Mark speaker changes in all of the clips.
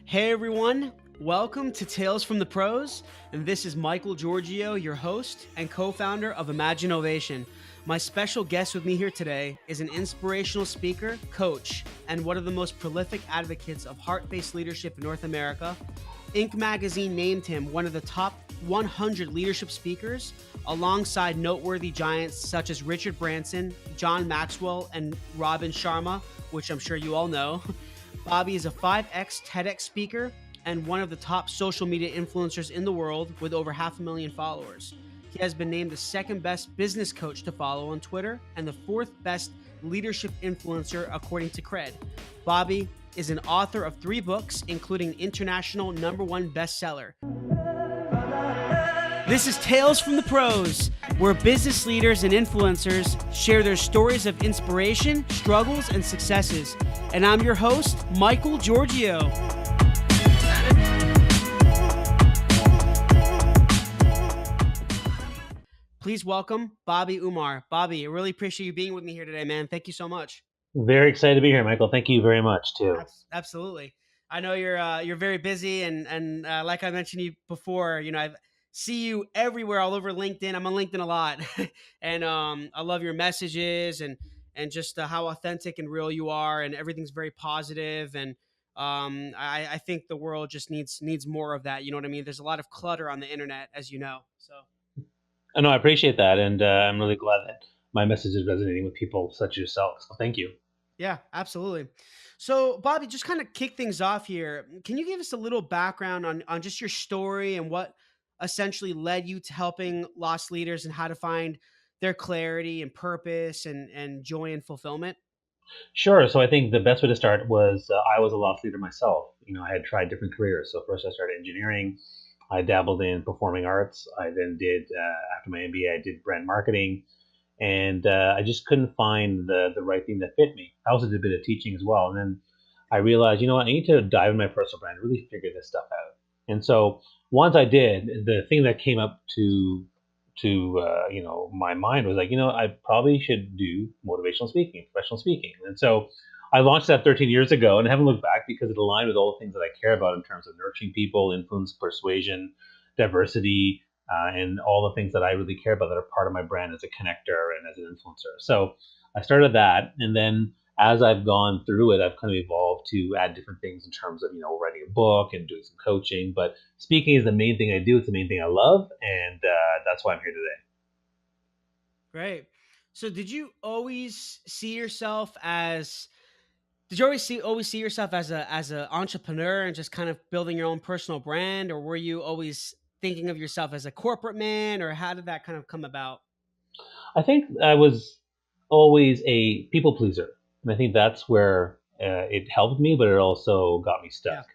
Speaker 1: Hey everyone, welcome to Tales from the Pros, and this is Michael Giorgio, your host and co-founder of Imagine Ovation. My special guest with me here today is an inspirational speaker, coach, and one of the most prolific advocates of heart-based leadership in North America. Inc. magazine named him one of the top 100 leadership speakers, alongside noteworthy giants such as Richard Branson, John Maxwell, and Robin Sharma, which I'm sure you all know. Bobby is a 5X TEDx speaker and one of the top social media influencers in the world with over 500,000 followers. He has been named the second best business coach to follow on Twitter and the fourth best leadership influencer according to Cred. Bobby is an author of 3 books, including international #1 bestseller. This is Tales from the Pros, where business leaders and influencers share their stories of inspiration, struggles, and successes. And I'm your host, Michael Giorgio. Please welcome Bobby Umar. Bobby, I really appreciate you being with me here today, man. Thank you so much.
Speaker 2: Very excited to be here, Michael. Thank you very much, too.
Speaker 1: Absolutely. I know you're very busy, and like I mentioned to you before, I see you everywhere, all over LinkedIn. I'm on LinkedIn a lot, and I love your messages and just how authentic and real you are, and everything's very positive. And I think the world just needs more of that. You know what I mean? There's a lot of clutter on the internet, as you know. So.
Speaker 2: I know I appreciate that, and I'm really glad that my message is resonating with people such as yourself. So thank you.
Speaker 1: Yeah, absolutely. So, Bobby, just kind of kick things off here. Can you give us a little background on just your story and what essentially led you to helping lost leaders and how to find their clarity and purpose and joy and fulfillment?
Speaker 2: Sure. So I think the best way to start was I was a loss leader myself. I had tried different careers. So first I started engineering. I dabbled in performing arts. I then did, after my MBA, I did brand marketing. And I just couldn't find the right thing that fit me. I also did a bit of teaching as well. And then I realized, you know what, I need to dive in my personal brand, really figure this stuff out. And so once I did, the thing that came up to my mind was like, I probably should do motivational speaking, professional speaking. And so I launched that 13 years ago, and I haven't looked back because it aligned with all the things that I care about in terms of nurturing people, influence, persuasion, diversity, and all the things that I really care about that are part of my brand as a connector and as an influencer. So I started that, and then as I've gone through it, I've kind of evolved to add different things in terms of writing a book and doing some coaching. But speaking is the main thing I do. It's the main thing I love, and that's why I'm here today.
Speaker 1: Great. So, did you always see yourself as a entrepreneur and just kind of building your own personal brand, or were you always thinking of yourself as a corporate man, or how did that kind of come about?
Speaker 2: I think I was always a people pleaser, and I think that's where it helped me, but it also got me
Speaker 1: Yeah.
Speaker 2: stuck.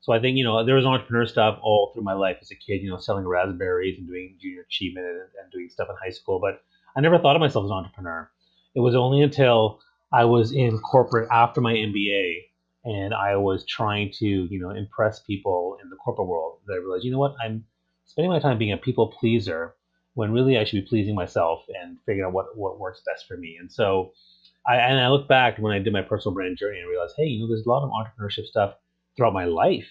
Speaker 2: So I think there was entrepreneur stuff all through my life as a kid. Selling raspberries and doing junior achievement and doing stuff in high school, but I never thought of myself as an entrepreneur. It was only until I was in corporate after my MBA, and I was trying to impress people in the corporate world that I realized, I'm spending my time being a people pleaser when really I should be pleasing myself and figuring out what works best for me. And so I look back when I did my personal brand journey and realized, hey, there's a lot of entrepreneurship stuff throughout my life.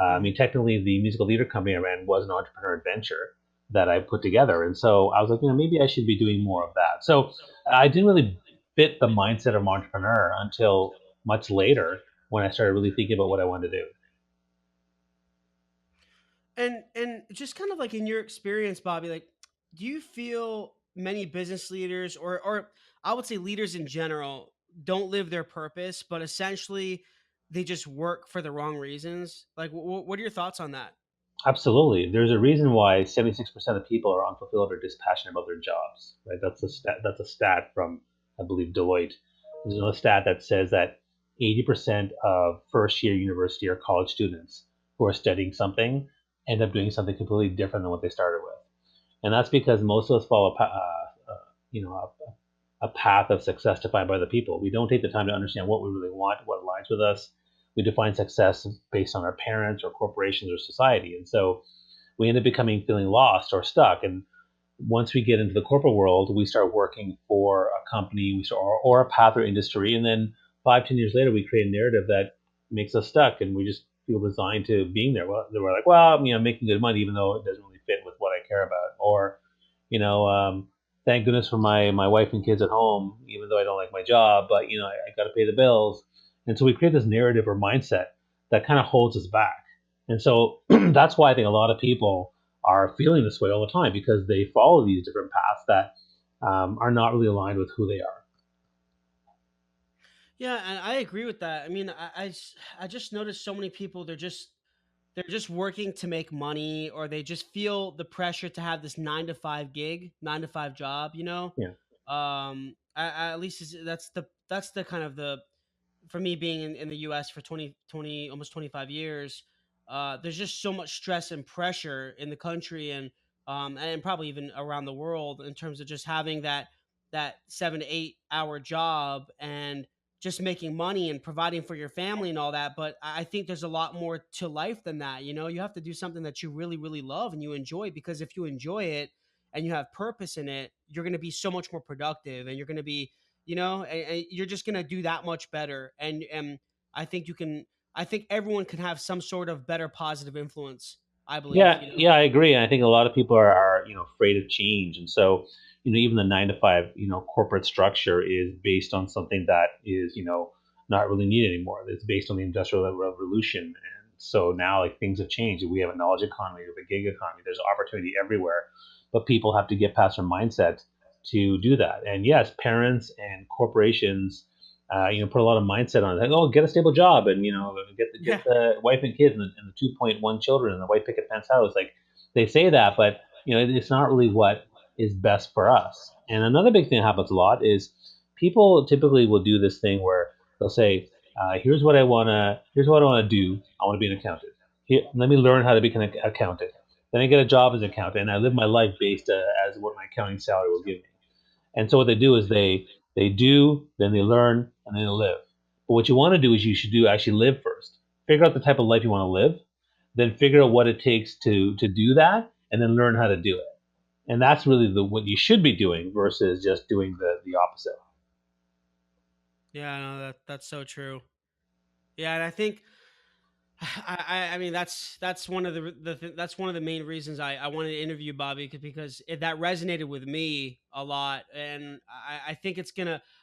Speaker 2: I
Speaker 1: Mm.
Speaker 2: mean, technically, the musical theater company I ran was an entrepreneur adventure that I put together. And so I was like, maybe I should be doing more of that. So I didn't really fit the mindset of an entrepreneur until much later when I started really thinking about what I wanted to do.
Speaker 1: And just kind of like in your experience, Bobby, like, do you feel many business leaders, or I would say leaders in general, don't live their purpose, but essentially they just work for the wrong reasons? Like, what are your thoughts on that?
Speaker 2: Absolutely. There's a reason why 76% of people are unfulfilled or dispassionate about their jobs, right? That's a stat from, I believe, Deloitte. There's another stat that says that 80% of first year university or college students who are studying something end up doing something completely different than what they started with. And that's because most of us follow a path of success defined by other people. We don't take the time to understand what we really want, what aligns with us. We define success based on our parents or corporations or society. And so we end up feeling lost or stuck. And once we get into the corporate world, we start working for a company or a path or industry. And then 5, 10 years later, we create a narrative that makes us stuck and we just feel resigned to being there. Well, they were like, well, I'm making good money, even though it doesn't really fit with what I care about, or you know, thank goodness for my wife and kids at home, even though I don't like my job, but I got to pay the bills, and so we create this narrative or mindset that kind of holds us back, and so that's why I think a lot of people are feeling this way all the time because they follow these different paths that are not really aligned with who they are.
Speaker 1: Yeah, and I agree with that. I mean, I just noticed so many people they're just working to make money, or they just feel the pressure to have this 9 to 5 gig, 9 to 5 job, you know?
Speaker 2: Yeah,
Speaker 1: At least that's the kind of the for me being in the US for 20 almost 25 years, there's just so much stress and pressure in the country and probably even around the world in terms of just having that 7 to 8 hour job and just making money and providing for your family and all that. But I think there's a lot more to life than that. You know, you have to do something that you really, really love and you enjoy, because if you enjoy it and you have purpose in it, you're going to be so much more productive, and you're going to be, and you're just going to do that much better. And I think you can, I think everyone can have some sort of better positive influence, I believe,
Speaker 2: yeah, yeah. I agree, and I think a lot of people are afraid of change, and so even the 9 to 5 corporate structure is based on something that is not really needed anymore. It's based on the industrial revolution, and so now like things have changed. We have a knowledge economy, we have a gig economy. There's opportunity everywhere, but people have to get past their mindset to do that. And yes, parents and corporations put a lot of mindset on it. Like, oh, get a stable job, and get
Speaker 1: yeah.
Speaker 2: the wife and kids and the 2.1 children in the white picket fence house. Like they say that, but it's not really what is best for us. And another big thing that happens a lot is people typically will do this thing where they'll say, here's what I wanna do. I want to be an accountant. Here, let me learn how to become an accountant. Then I get a job as an accountant, and I live my life based as what my accounting salary will give me. And so what they do is they do, then they learn, and then they live. But what you want to do is you should do actually live first. Figure out the type of life you want to live, then figure out what it takes to do that, and then learn how to do it. And that's really what you should be doing versus just doing the opposite.
Speaker 1: Yeah, no, that's so true. Yeah, and I think I mean that's one of that's one of the main reasons I wanted to interview Bobby, because that resonated with me a lot, and I think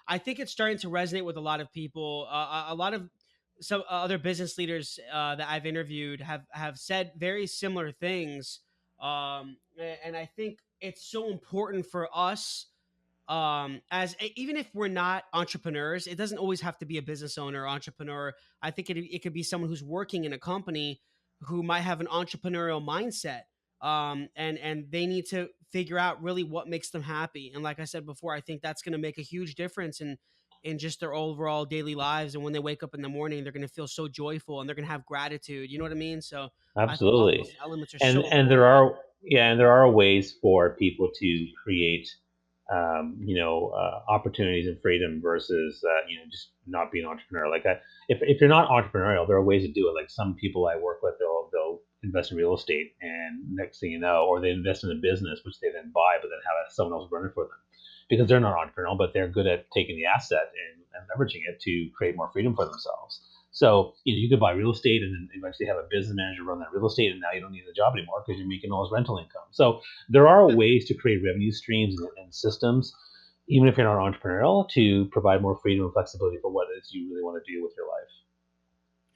Speaker 1: I think it's starting to resonate with a lot of people. A lot of some other business leaders that I've interviewed have said very similar things, and I think it's so important for us, even if we're not entrepreneurs. It doesn't always have to be a business owner or entrepreneur. I think it could be someone who's working in a company who might have an entrepreneurial mindset, and they need to figure out really what makes them happy. And like I said before, I think that's going to make a huge difference in just their overall daily lives. And when they wake up in the morning, they're going to feel so joyful and they're going to have gratitude, you know what I mean? So I think all
Speaker 2: Absolutely.
Speaker 1: those elements are
Speaker 2: and
Speaker 1: so
Speaker 2: and there
Speaker 1: important.
Speaker 2: are yeah, and there are ways for people to create opportunities and freedom versus just not being an entrepreneur. Like if you're not entrepreneurial, there are ways to do it. Like some people I work with, they'll invest in real estate, and next thing you know, or they invest in a business which they then buy, but then have someone else run it for them because they're not entrepreneurial, but they're good at taking the asset and leveraging it to create more freedom for themselves. So you could buy real estate and then eventually have a business manager run that real estate, and now you don't need a job anymore because you're making all this rental income. So there are ways to create revenue streams and systems, even if you're not entrepreneurial, to provide more freedom and flexibility for what it is you really want to do with your life.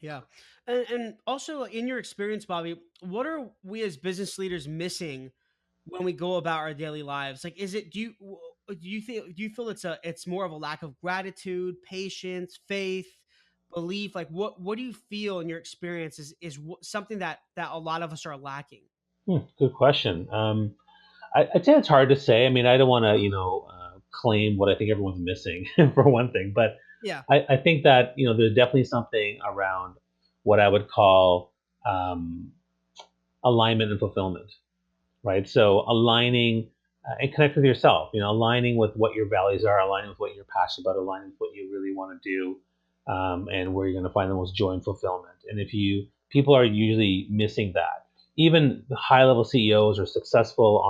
Speaker 1: Yeah. And also, in your experience, Bobby, what are we as business leaders missing when we go about our daily lives? Like, is it, do you feel it's more of a lack of gratitude, patience, faith, belief? Like, what do you feel in your experience is something that a lot of us are lacking?
Speaker 2: Good question. I'd say it's hard to say. I mean, I don't want to, claim what I think everyone's missing for one thing, but
Speaker 1: Yeah.
Speaker 2: I think that there's definitely something around what I would call alignment and fulfillment, right? So aligning and connect with yourself, aligning with what your values are, aligning with what you're passionate about, aligning with what you really want to do, and where you're going to find the most joy and fulfillment. And if people are usually missing that. Even the high level CEOs or successful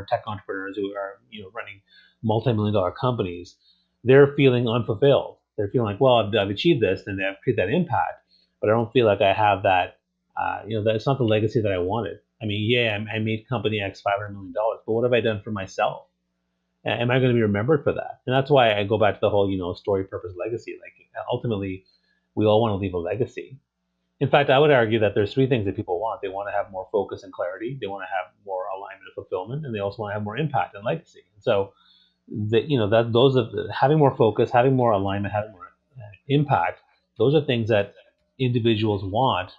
Speaker 2: tech entrepreneurs who are running multi-million dollar companies, they're feeling unfulfilled. They're feeling like, well, I've achieved this and I've created that impact, but I don't feel like I have that That's not the legacy that I wanted. I mean, yeah, I made company X $500 million, but what have I done for myself? Am I going to be remembered for that? And that's why I go back to the whole, story, purpose, legacy. Like ultimately, we all want to leave a legacy. In fact, I would argue that there's three things that people want. They want to have more focus and clarity. They want to have more alignment and fulfillment, and they also want to have more impact and legacy. And so, that those are having more focus, having more alignment, having more impact. Those are things that individuals want,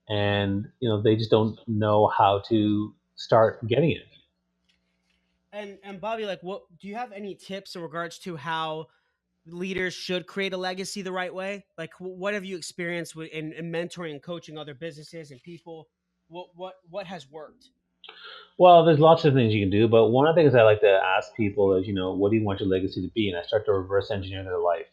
Speaker 2: and they just don't know how to start getting it.
Speaker 1: And Bobby, like, what do you have any tips in regards to how leaders should create a legacy the right way? Like, what have you experienced in mentoring and coaching other businesses and people? What has worked?
Speaker 2: Well, there's lots of things you can do, but one of the things I like to ask people is, what do you want your legacy to be? And I start to reverse engineer their life.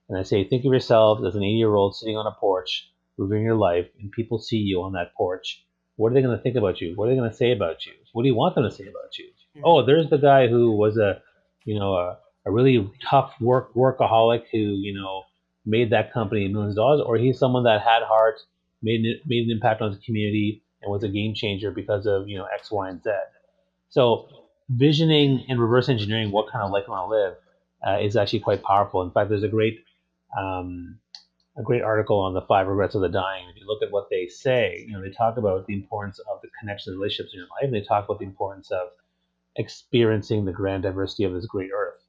Speaker 2: And I say, think of yourself as an 80-year-old sitting on a porch, reviewing your life, and people see you on that porch. What are they going to think about you? What are they going to say about you? What do you want them to say about you?
Speaker 1: Hmm.
Speaker 2: Oh, there's the guy who was a really tough workaholic who, made that company millions of dollars, or he's someone that had heart, made an impact on the community, and was a game changer because of X, Y, and Z. So visioning and reverse engineering what kind of life you want to live is actually quite powerful. In fact, there's um, a great article on the five regrets of the dying. If you look at what they say, they talk about the importance of the connections and relationships in your life, and they talk about the importance of experiencing the grand diversity of this great earth.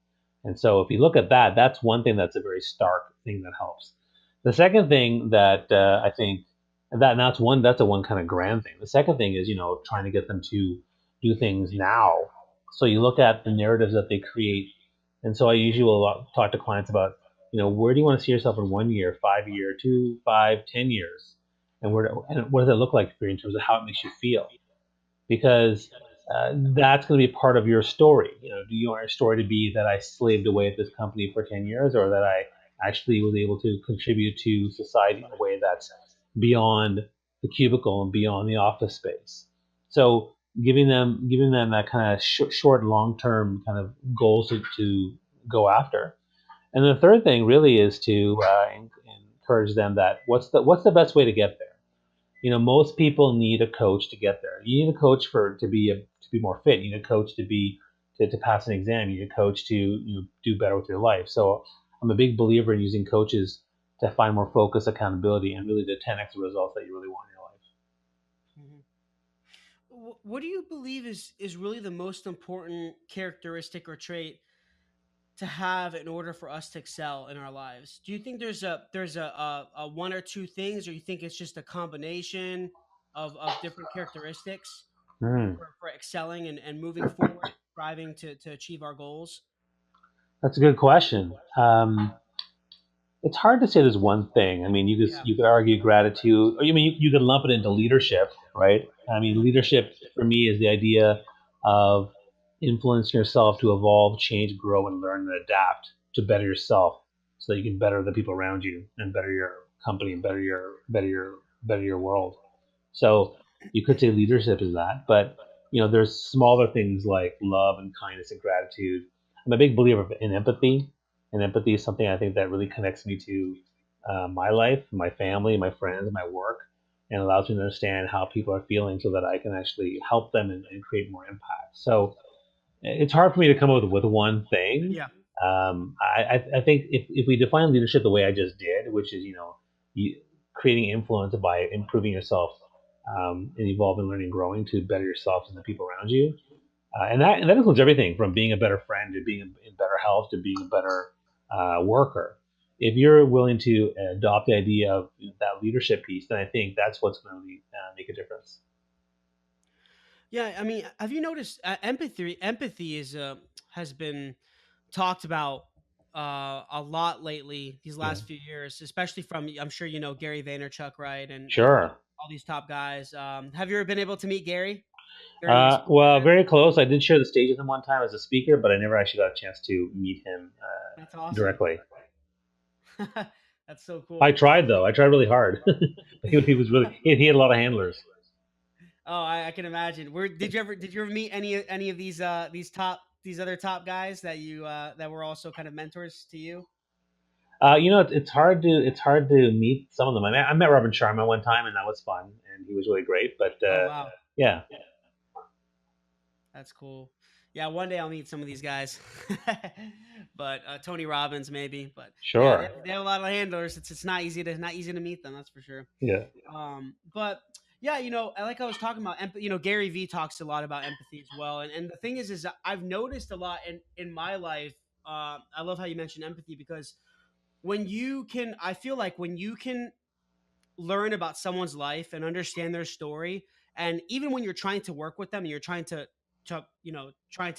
Speaker 2: And so if you look at that, that's one thing that's a very stark thing that helps. The second thing that I think that's a one kind of grand thing. The second thing is trying to get them to do things now. So you look at the narratives that they create, and so I usually will talk to clients about where do you want to see yourself in 1 year, 5 year, 2, 5, 10 years, and what does it look like for you in terms of how it makes you feel? Because that's going to be part of your story. Do you want your story to be that I slaved away at this company for 10 years, or that I actually was able to contribute to society in a way that's beyond the cubicle and beyond the office space? So giving them that kind of short, long term kind of goals to go after. And the third thing really is to encourage them that what's the best way to get there. Most people need a coach to get there. You need a coach to be more fit. You need a coach to pass an exam. You need a coach to do better with your life. So I'm a big believer in using coaches to find more focus, accountability, and really to 10x the results that you really want in your life.
Speaker 1: Hmm. What do you believe is really the most important characteristic or trait to have in order for us to excel in our lives? Do you think there's a one or two things, or you think it's just a combination of different characteristics
Speaker 2: Hmm.
Speaker 1: for excelling and moving forward, striving to achieve our goals?
Speaker 2: That's a good question. It's hard to say there's one thing. I mean,
Speaker 1: Yeah.
Speaker 2: you could argue gratitude, or you could lump it into leadership, right? I mean,
Speaker 1: Mhm.
Speaker 2: leadership for me is the idea of influencing yourself to evolve, change, grow, and learn and adapt to better yourself, so that you can better the people around you and better your company and better your world. So you could say leadership is that, but there's smaller things like love and kindness and gratitude. I'm a big believer in empathy, and empathy is something I think that really connects me to my life, my family, my friends, my work, and allows me to understand how people are feeling so that I can actually help them and create more impact. So it's hard for me to come up with one thing.
Speaker 1: Yeah.
Speaker 2: I think if we define leadership the way I just did, which is you, creating influence by improving yourself and evolving, learning, growing to better yourself and the people around you, and that includes everything from being a better friend to being in better health to being a better worker. If you're willing to adopt the idea of that leadership piece, then I think that's what's going to really, make a difference.
Speaker 1: Yeah, I mean, have you noticed empathy is has been talked about a lot lately these
Speaker 2: Yeah,
Speaker 1: last few years, especially from, I'm sure you know, Gary Vaynerchuk, right? And
Speaker 2: sure.
Speaker 1: all these top guys. Have you ever been able to meet Gary, you spoke with
Speaker 2: Well,
Speaker 1: him?
Speaker 2: very close. I did share the stage with him one time as a speaker, but I never actually got a chance to meet him
Speaker 1: That's awesome.
Speaker 2: directly.
Speaker 1: That's so
Speaker 2: I
Speaker 1: cool.
Speaker 2: tried though. I tried really hard. He was he had a lot of handlers.
Speaker 1: Oh, I can imagine. Where did you ever meet any of these other top guys that were also kind of mentors to you?
Speaker 2: it's hard to meet some of them. I met Robin Sharma one time, and that was fun, and he was really great. But
Speaker 1: Oh wow,
Speaker 2: yeah,
Speaker 1: that's cool. Yeah, one day I'll meet some of these guys, but Tony Robbins maybe. But yeah,
Speaker 2: sure,
Speaker 1: they have a lot of handlers. It's not easy to meet them. That's for sure.
Speaker 2: yeah,
Speaker 1: But yeah, like I was talking about, Gary Vee talks a lot about empathy as well. And the thing is I've noticed a lot in my life. I love how you mentioned empathy because I feel like when you can learn about someone's life and understand their story, and even when you're trying to work with them and you're trying to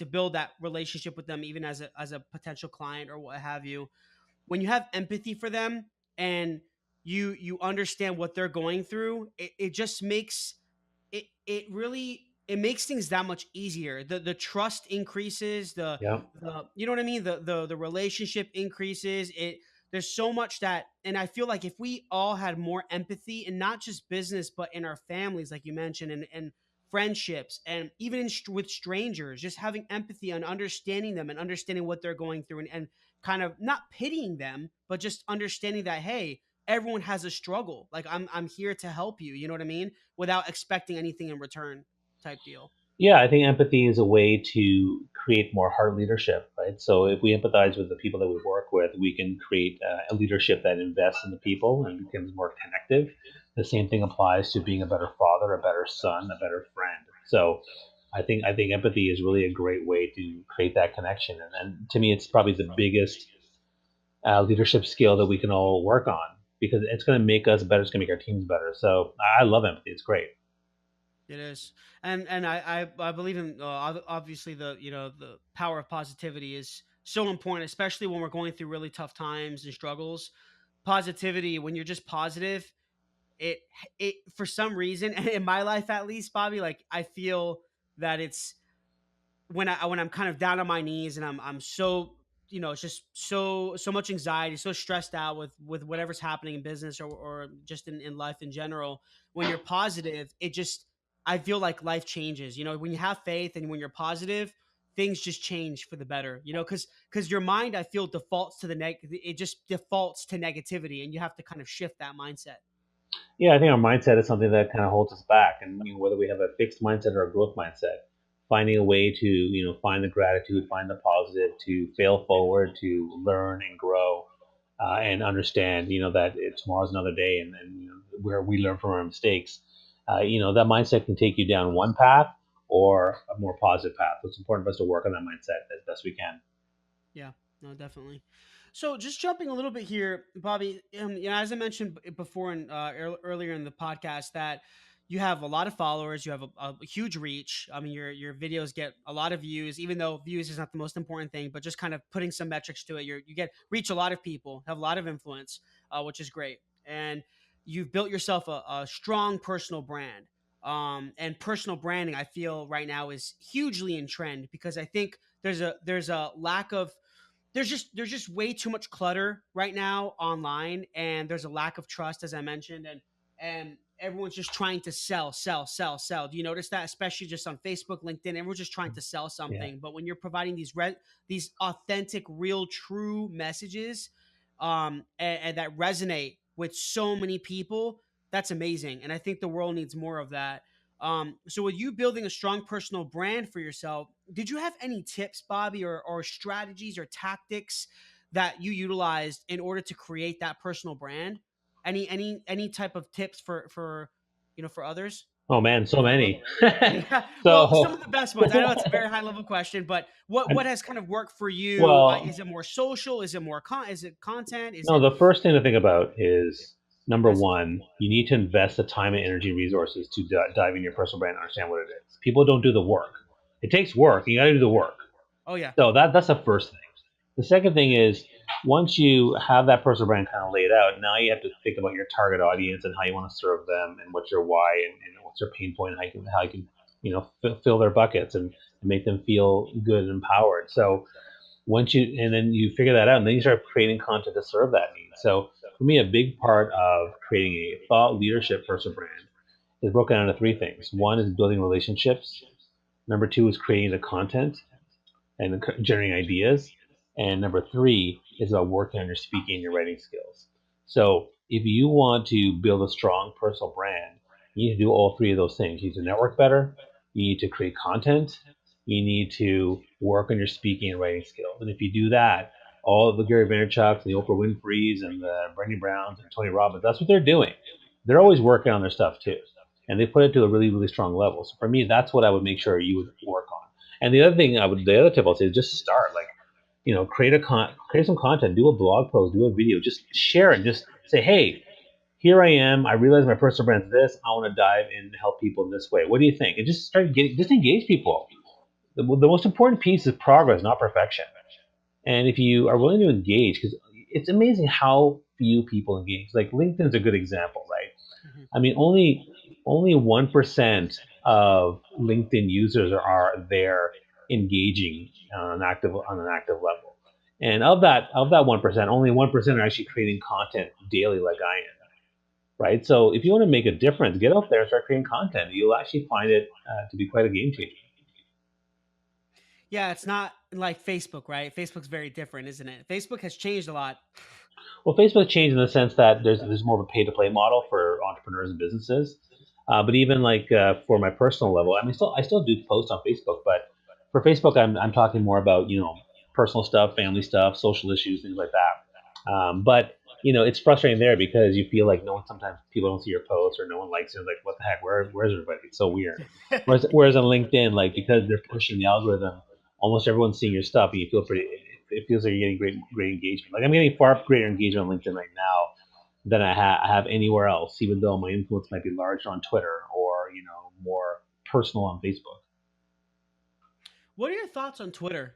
Speaker 1: build that relationship with them, even as a potential client or what have you, when you have empathy for them and you understand what they're going through, it just makes it makes things that much easier. The trust increases,
Speaker 2: yeah.
Speaker 1: the you know what I mean, the relationship increases. There's so much that, and I feel like if we all had more empathy, and not just business but in our families like you mentioned, and friendships, and even with strangers, just having empathy and understanding them and understanding what they're going through, and kind of not pitying them but just understanding that, hey, everyone has a struggle, like I'm here to help you, you know what I mean, without expecting anything in return, type deal.
Speaker 2: Yeah, I think empathy is a way to create more heart leadership, right? So if we empathize with the people that we work with, we can create a leadership that invests in the people and becomes more connective. The same thing applies to being a better father, a better son, a better friend. So I think empathy is really a great way to create that connection, and to me, it's probably the biggest leadership skill that we can all work on because it's going to make us better. It's going to make our teams better. So I love empathy. It's great.
Speaker 1: It is, and I believe in, obviously, the power of positivity is so important, especially when we're going through really tough times and struggles. Positivity, when you're just positive, it it for some reason, in my life at least, Bobby, like I feel that it's when I'm kind of down on my knees and I'm so, it's just so much anxiety, so stressed out with whatever's happening in business, or just in life in general. When you're positive, it just, I feel like life changes. When you have faith and when you're positive, things just change for the better. Because your mind, I feel, defaults to it just defaults to negativity, and you have to kind of shift that mindset.
Speaker 2: Yeah, I think our mindset is something that kind of holds us back, and whether we have a fixed mindset or a growth mindset, finding a way to find the gratitude, find the positive, to fail forward, to learn and grow, and understand that tomorrow's another day, and where we learn from our mistakes. That mindset can take you down one path or a more positive path. So it's important for us to work on that mindset as best we can.
Speaker 1: Yeah, no, definitely. So, just jumping a little bit here, Bobby. As I mentioned before, earlier in the podcast, that you have a lot of followers, you have a huge reach. I mean, your videos get a lot of views, even though views is not the most important thing. But just kind of putting some metrics to it, you get reach a lot of people, have a lot of influence, which is great. And you've built yourself a strong personal brand. And personal branding, I feel right now, is hugely in trend, because I think there's a lack of, there's just way too much clutter right now online, and there's a lack of trust, as I mentioned, and everyone's just trying to sell, sell, sell, sell. Do you notice that, especially just on Facebook, LinkedIn? Everyone's just trying to sell
Speaker 2: Yeah.
Speaker 1: something. But when you're providing these authentic, real, true messages, and that resonate with so many people, that's amazing. And I think the world needs more of that. So with you building a strong personal brand for yourself, did you have any tips, Bobby, or strategies or tactics that you utilized in order to create that personal brand? Any type of tips for others?
Speaker 2: Oh man, so many.
Speaker 1: Yeah. Well, some of
Speaker 2: So,
Speaker 1: the best ones. I know it's a very high level question, but what
Speaker 2: I-
Speaker 1: has kind of worked for you?
Speaker 2: well,
Speaker 1: Is it more social? Is it more is it content? Is
Speaker 2: no,
Speaker 1: it
Speaker 2: the first thing to think about is number
Speaker 1: message?
Speaker 2: one, you need to invest the time and energy resources to dive in your personal brand and understand what it is. People don't do the work. It takes work. You got to do the work.
Speaker 1: Oh yeah.
Speaker 2: So that's the first thing. The second thing is once you have that personal brand kind of laid out, now you have to think about your target audience and how you want to serve them and what's your why and what's their pain point and how you can fill their buckets and make them feel good and empowered. So once you and then you figure that out, and then you start creating content to serve that need. So for me, a big part of creating a thought leadership personal brand is broken down into three things. One is building relationships. Number two is creating the content and generating ideas. And number three is about working on your speaking and your writing skills. So if you want to build a strong personal brand, you need to do all three of those things. You need to network better, you need to create content, you need to work on your speaking and writing skills. And if you do that, all of the Gary Vaynerchuk's and the Oprah Winfrey's and the Brene Browns and Tony Robbins, that's what they're doing. They're
Speaker 1: Yep.
Speaker 2: always working on their stuff too. And they put it to a really, really strong level. So for me, that's what I would make sure you would work on. And the other tip I'll say is just start. Like, create some content, do a blog post, do a video, just share it, just say, hey, here I am. I realize my personal brand's this. I want to dive in and help people in this way. What do you think? And just engage people. The most important piece is progress, not perfection. And if you are willing to engage, because it's amazing how few people engage. Like LinkedIn is a good example, right?
Speaker 1: Hmm.
Speaker 2: I mean, only 1% of LinkedIn users are there engaging on an active level. And of that 1%, only 1% are actually creating content daily like I am. Right. So if you want to make a difference, get out there and start creating content. You'll actually find it to be quite a game changer.
Speaker 1: Yeah, it's not like Facebook, right? Facebook's very different, isn't it? Facebook has changed a lot.
Speaker 2: Well, Facebook changed in the sense that there's more of a pay to play model for entrepreneurs and businesses. But even like for my personal level, I mean, I still do post on Facebook, but for Facebook, I'm talking more about personal stuff, family stuff, social issues, things like that. But it's frustrating there because you feel like no one sometimes people don't see your posts or no one likes it. Like, what the heck? Where's everybody? It's so weird. Whereas on LinkedIn, like because they're pushing the algorithm, almost everyone's seeing your stuff, and you feel pretty. It feels like you're getting great engagement. Like I'm getting far greater engagement on LinkedIn right now than I have anywhere else, even though my influence might be larger on Twitter or more personal on Facebook.
Speaker 1: What are your thoughts on Twitter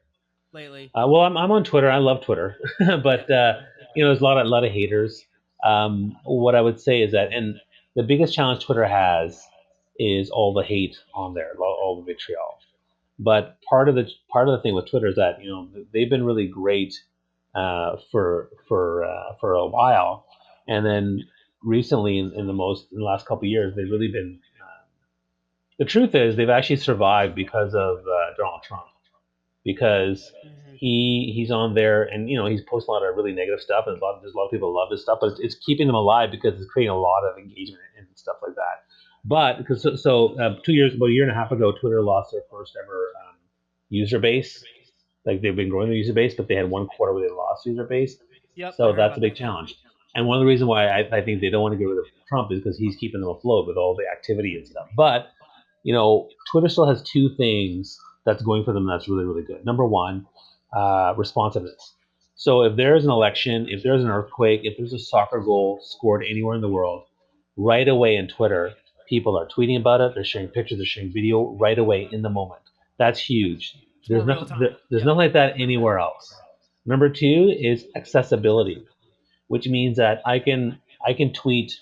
Speaker 1: lately?
Speaker 2: Well, I'm on Twitter. I love Twitter,
Speaker 1: Yeah.
Speaker 2: but there's a lot of haters. What I would say is that, and the biggest challenge Twitter has is all the hate on there, all the vitriol. But part of the thing with Twitter is that they've been really great for a while, and then recently in the last couple of years they've really been. The truth is they've actually survived because of Donald Trump because
Speaker 1: Hmm.
Speaker 2: he's on there and he's posting a lot of really negative stuff and there's a lot of people who love his stuff, but it's keeping them alive because it's creating a lot of engagement and stuff like that. But because about a year and a half ago, Twitter lost their first ever user base. Like they've been growing their user base, but they had one quarter where they lost user base.
Speaker 1: Yep, I
Speaker 2: So
Speaker 1: heard
Speaker 2: that's a
Speaker 1: about
Speaker 2: big
Speaker 1: that.
Speaker 2: challenge. And one of the reasons why I think they don't want to get rid of Trump is because he's keeping them afloat with all the activity and stuff. But Twitter still has two things that's going for them that's really, really good. Number one, responsiveness. So if there's an election, if there's an earthquake, if there's a soccer goal scored anywhere in the world, right away in Twitter, people are tweeting about it. They're sharing pictures, they're sharing video right away in the moment. That's huge.
Speaker 1: It's more real time.
Speaker 2: There's
Speaker 1: Yep.
Speaker 2: nothing like that anywhere else. Number two is accessibility, which means that I can tweet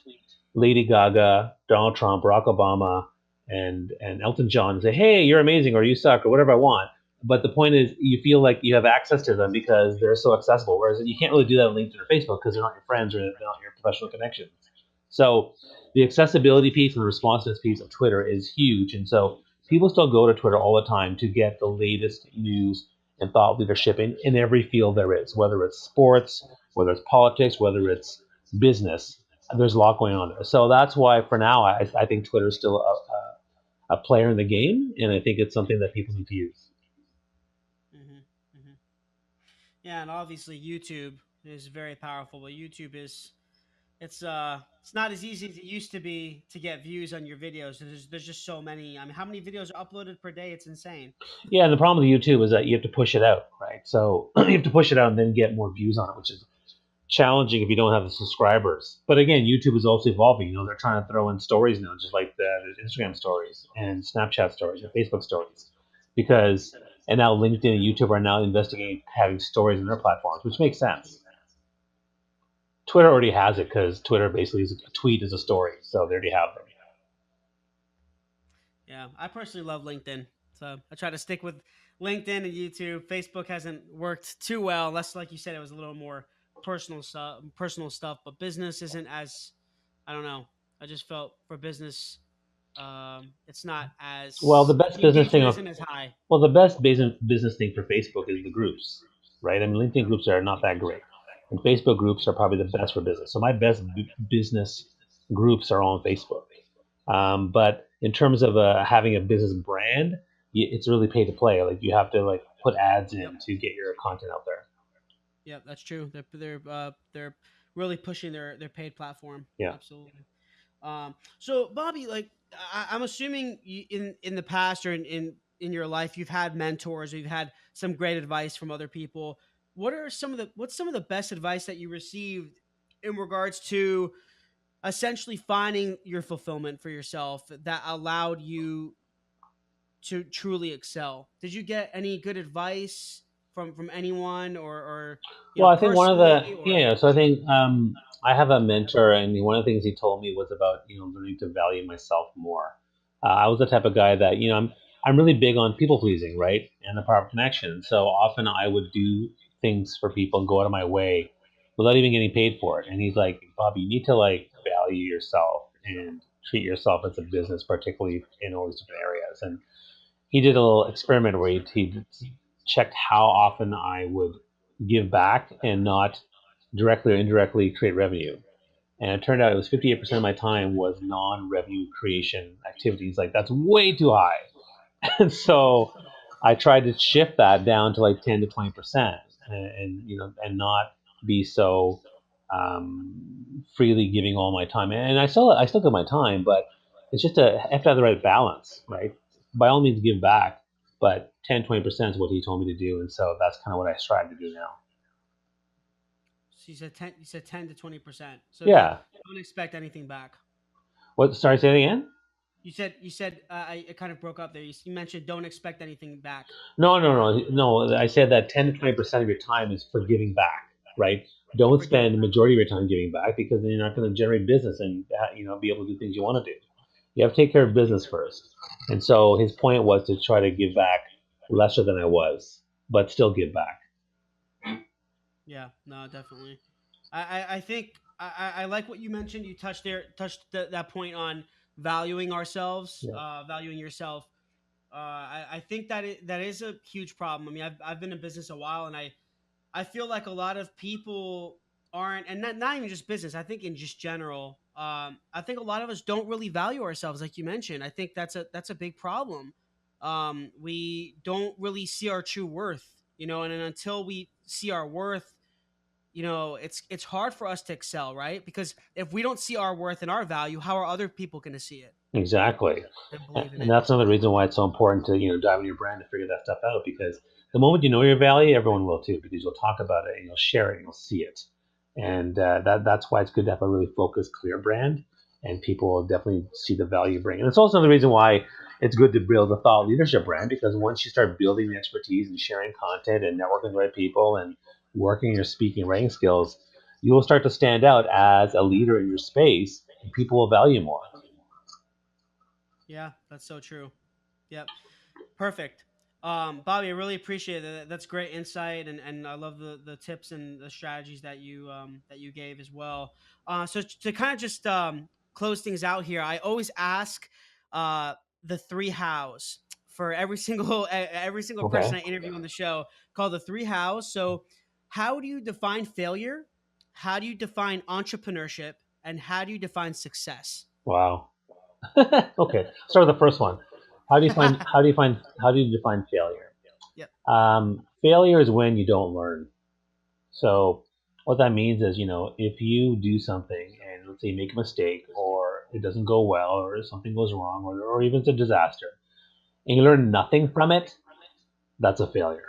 Speaker 2: Lady Gaga, Donald Trump, Barack Obama, and Elton John and say, "Hey, you're amazing," or "You suck," or whatever I want. But the point is, you feel like you have access to them because they're so accessible. Whereas you can't really do that on LinkedIn or Facebook because they're not your friends or they're not your professional connections. So the accessibility piece and the responsiveness piece of Twitter is huge. And so people still go to Twitter all the time to get the latest news and thought leadership in every field there is, whether it's sports, whether it's politics, whether it's business. There's a lot going on there. So that's why for now, I think Twitter is still a player in the game. And I think it's something that people need to use.
Speaker 1: Hmm. Hmm. Yeah, and obviously YouTube is very powerful, but YouTube is it's not as easy as it used to be to get views on your videos. There's just so many. I mean, how many videos are uploaded per day? It's insane.
Speaker 2: Yeah, and the problem with YouTube is that you have to push it out, right? So you have to push it out and then get more views on it, which is challenging if you don't have the subscribers. But again, YouTube is also evolving. They're trying to throw in stories now, just like there's Instagram stories and Snapchat stories and Facebook stories, because and now LinkedIn and YouTube are now investigating having stories in their platforms, which makes sense. Twitter already has it because Twitter basically is a tweet is a story, so they already have them.
Speaker 1: Yeah, I personally love LinkedIn, so I try to stick with LinkedIn and YouTube. Facebook hasn't worked too well, unless, like you said, it was a little more personal stuff. But business isn't as I don't know. I just felt for business, it's not
Speaker 2: Well, the
Speaker 1: as
Speaker 2: best
Speaker 1: the
Speaker 2: business thing
Speaker 1: engagement
Speaker 2: of
Speaker 1: isn't as high.
Speaker 2: well, the best business thing for Facebook is the groups. right? I mean, LinkedIn groups are not that great, and Facebook groups are probably the best for business. So my best business groups are on Facebook. But in terms of having a business brand, it's really pay to play. Like you have to like put ads
Speaker 1: Yep.
Speaker 2: in to get your content out there.
Speaker 1: Yep. That's true. They're really pushing their paid platform.
Speaker 2: Yeah.
Speaker 1: Absolutely. So Bobby, like I'm assuming in the past or in your life, you've had mentors, or you've had some great advice from other people. What's some of the best advice that you received in regards to essentially finding your fulfillment for yourself that allowed you to truly excel? Did you get any good advice from anyone, or
Speaker 2: Well, I think one of
Speaker 1: personally,
Speaker 2: the
Speaker 1: or
Speaker 2: yeah. So I think I have a mentor, and one of the things he told me was about learning to value myself more. I was the type of guy that I'm really big on people pleasing, right, and the power of connection. So often I would do things for people and go out of my way without even getting paid for it. And he's like, Bobby, you need to like value yourself and treat yourself as a business, particularly in all these different areas. And he did a little experiment where he checked how often I would give back and not directly or indirectly create revenue. And it turned out it was 58% of my time was non-revenue creation activities. Like that's way too high. And so I tried to shift that down to like 10 to 20%, and not be so freely giving all my time. And I still give my time, but it's just I have to have the right balance, right? By all means, give back, but 10 to 20% is what he told me to do, and so that's kind of what I strive to do now.
Speaker 1: so you said 10? You said 10 to 20%. So
Speaker 2: Yeah.
Speaker 1: don't expect anything back.
Speaker 2: What? Sorry, say it again.
Speaker 1: You said it kind of broke up there. You mentioned don't expect anything back.
Speaker 2: No, no, no, no. I said that 10 to 20% of your time is for giving back, right?
Speaker 1: Yeah,
Speaker 2: Don't
Speaker 1: forgiving
Speaker 2: spend the
Speaker 1: back.
Speaker 2: majority of your time giving back because then you're not going to generate business and be able to do things you want to do. You have to take care of business first. And so his point was to try to give back lesser than I was, but still give back.
Speaker 1: Yeah, no, definitely. I think I like what you mentioned. You touched that point on valuing ourselves,
Speaker 2: Yeah,
Speaker 1: valuing yourself. I think that is a huge problem. I mean, I've been in business a while, and I feel like a lot of people aren't, and not even just business. I think in just general, I think a lot of us don't really value ourselves, like you mentioned. I think that's a big problem. We don't really see our true worth, and then until we see our worth, it's hard for us to excel, right? Because if we don't see our worth and our value, how are other people going to see it
Speaker 2: exactly.
Speaker 1: and
Speaker 2: And
Speaker 1: believe in
Speaker 2: and
Speaker 1: it?
Speaker 2: that's another reason why it's so important to dive into your brand to figure that stuff out because the moment you know your value, everyone will too because you'll talk about it and you'll share it and you'll see it, and that's why it's good to have a really focused, clear brand, and people will definitely see the value you bring. And it's also another reason why it's good to build a thought leadership brand because once you start building the expertise and sharing content and networking with the right people and working your speaking and writing skills, you will start to stand out as a leader in your space, and people will value more.
Speaker 1: Yeah, that's so true. Yep. Perfect. Bobby, I really appreciate it. That's great insight, and I love the tips and the strategies that you gave as well. So to kind of just close things out here, I always ask uh, the three hows for every single
Speaker 2: Okay.
Speaker 1: person I interview on the show, called the three hows. So, how do you define failure? How do you define entrepreneurship? And how do you define success?
Speaker 2: Wow. Okay. Start with the first one. How do you define failure?
Speaker 1: Yep.
Speaker 2: Failure is when you don't learn. So what that means is, if you do something and let's say you make a mistake or it doesn't go well or something goes wrong or even it's a disaster and you learn nothing from it, that's a failure.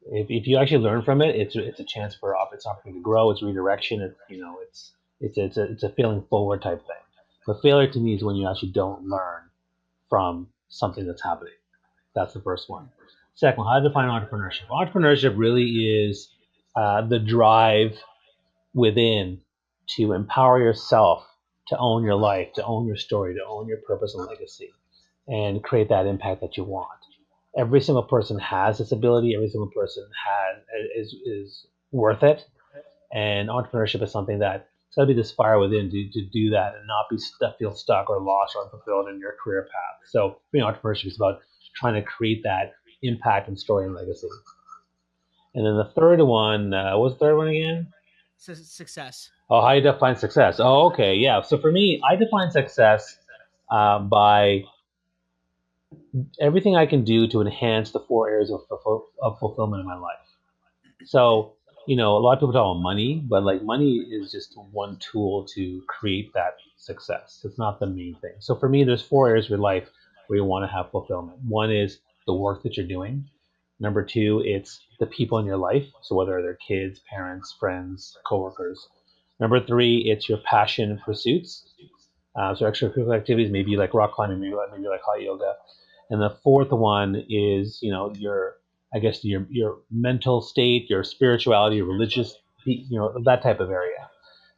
Speaker 2: If you actually learn from it, it's a chance for it's opportunity to grow. It's redirection. It's a feeling forward type thing. But failure to me is when you actually don't learn from something that's happening. That's the first one. Second, how to define entrepreneurship. Entrepreneurship really is the drive within to empower yourself to own your life, to own your story, to own your purpose and legacy, and create that impact that you want. Every single person has this ability. Every single person has is worth it. And entrepreneurship is something that it's got to be this fire within to do that and not be feel stuck or lost or unfulfilled in your career path. So being entrepreneurship is about trying to create that impact and story and legacy. And then the third one, what was the third one again?
Speaker 1: Success.
Speaker 2: Oh, how you define success? Oh, okay, yeah. So for me, I define success by everything I can do to enhance the four areas of fulfillment in my life. So, a lot of people talk about money, but like money is just one tool to create that success. It's not the main thing. So for me, there's four areas of your life where you want to have fulfillment. One is the work that you're doing. Number two, it's the people in your life. So whether they're kids, parents, friends, coworkers. Number three, it's your passion and pursuits. So extracurricular activities, maybe like rock climbing, maybe like hot yoga. And the fourth one is, your, I guess, your mental state, your spirituality, your religious, that type of area.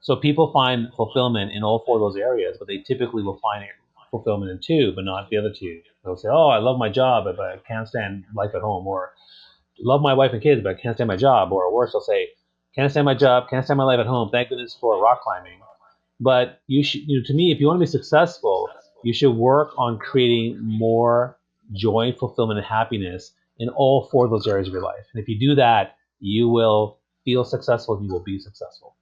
Speaker 2: So people find fulfillment in all four of those areas, but they typically will find fulfillment in two, but not the other two. They'll say, "Oh, I love my job, but I can't stand life at home," or "Love my wife and kids, but I can't stand my job," or worse, they'll say, "Can't stand my job, can't stand my life at home. Thank goodness for rock climbing." But you should, to me, if you want to be successful, you should work on creating more joy, fulfillment, and happiness in all four of those areas of your life. And if you do that, you will feel successful and you will be successful.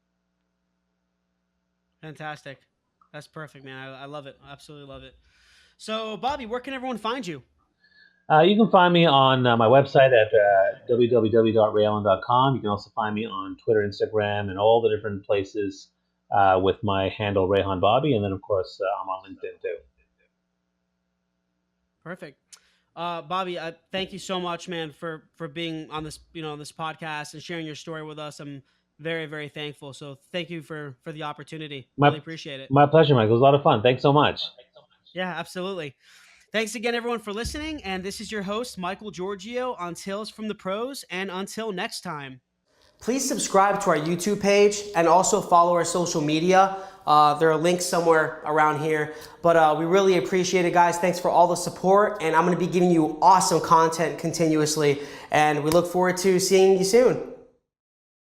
Speaker 1: Fantastic. That's perfect, man. I love it. I absolutely love it. So, Bobby, where can everyone find you?
Speaker 2: You can find me on my website at www.rayallen.com. You can also find me on Twitter, Instagram, and all the different places with my handle Rayhan Bobby. And then, of course, I'm on LinkedIn too.
Speaker 1: Perfect. Bobby, thank you so much, man, for being on this, on this podcast and sharing your story with us. I'm very, very thankful. So thank you for the opportunity. Really
Speaker 2: My,
Speaker 1: appreciate it.
Speaker 2: my pleasure, Mike. It was a lot of fun. Thanks so much.
Speaker 1: Yeah, absolutely. Thanks again, everyone, for listening. And this is your host, Michael Giorgio, on Tales from the Pros. And until next time. Please subscribe to our YouTube page and also follow our social media. There are links somewhere around here. But we really appreciate it, guys. Thanks for all the support. And I'm going to be giving you awesome content continuously. And we look forward to seeing you soon.